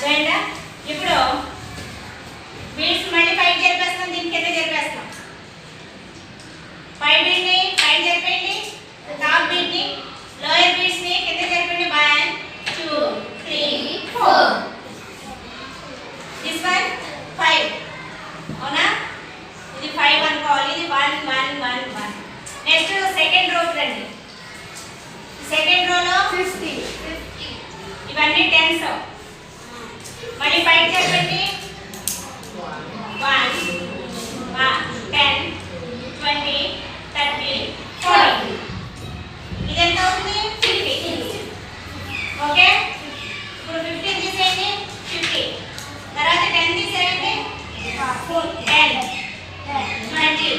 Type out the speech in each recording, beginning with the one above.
అర్థమైందా? ఇప్పుడు బీడ్స్ మళ్ళీ పైకి జరిపేస్తాం, దీని కింద జరిపేస్తాం. 5 బీడ్ని పైకి జరిపేయండి, టాప్ బీడ్ని లోయర్ బీడ్స్ని కింద జరిపండి. 1 2 3 4. This one 5. అవునా? ఇది 5 అనుకోవాలి, ఇది 1 1 1 1. నెక్స్ట్ సెకండ్ రోకి రండి. సెకండ్ రోలో 50 ఇవన్నీ 10s. మళ్ళీ పైకి చెప్పండి. 1 10 20 30 40. ఇది ఎంత అవుతుంది? 50. ఓకే, ఇప్పుడు 15 తీసేయండి, 50. తర్వాత 10 తీసేయండి, 10 20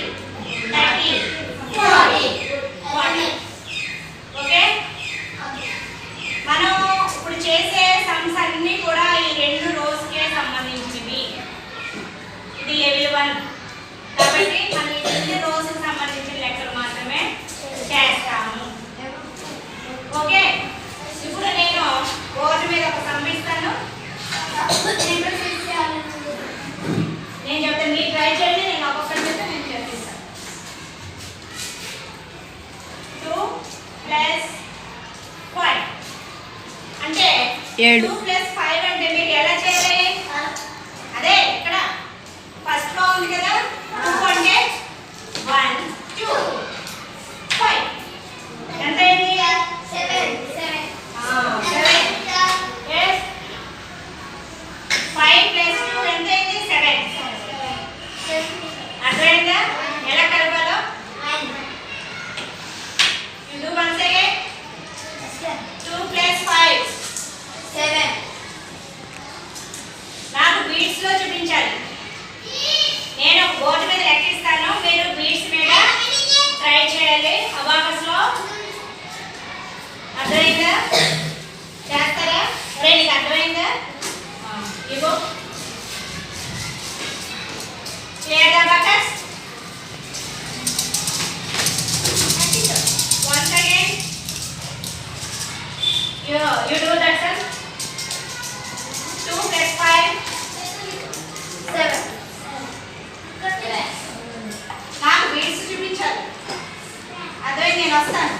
30 40 40. ఓకే, మనం ఇప్పుడు చేసే సమ్స్ అన్నీ కూడా ఈ 2 రోస్కే సంబంధించినవి. ఇది లెవెల్ 1 కాబట్టి మనం ఈ 2 రోస్కి సంబంధించిన లెక్కలు మాత్రమే చేస్తాము. ఓకే, ఇప్పుడు నేను బోర్డు మీద ఒక సమ్ ఇస్తాను, నేను చెప్తాను, మీరు ట్రై చేయండి. నేను ఒక్కొక్కటి చెప్తే నేను చెప్పిస్తాను. 2 + 5 అంటే 2 + 5 అంటే మీరు ఎలా చేయాలి? అదే ఇక్కడ ఫస్ట్ లో ఉంది కదా, 2 అంటే 1 2 5 ఎంత అయింది? 7 7. yes 5 + 2 ఎంత అయింది? 7. అర్థమైందా ఎలా కలపాలో? you do once again. 2 + 5 7. నాకు బీట్స్ లో చూపించాలి. నేను ఒక బోర్డు మీద లెక్కిస్తాను, మీరు బీట్స్ మీద ట్రై చేయాలి అబాకస్ లో. అర్థమైందా? చేస్తారా? నీకు అర్థమైందా? ఇవ్వు clear abacus. once again you do that sir. 2 + 5 7. నాకు బీట్స్ చూపించాలి. అదే నేను వస్తాను.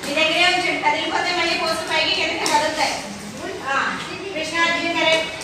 మీ దగ్గరే ఉంచండి, కదిలిపోతే మళ్ళీ పోస్ట్ పైకి కిందకి కదులుతాయి. కృష్ణార్జున కరెక్ట్.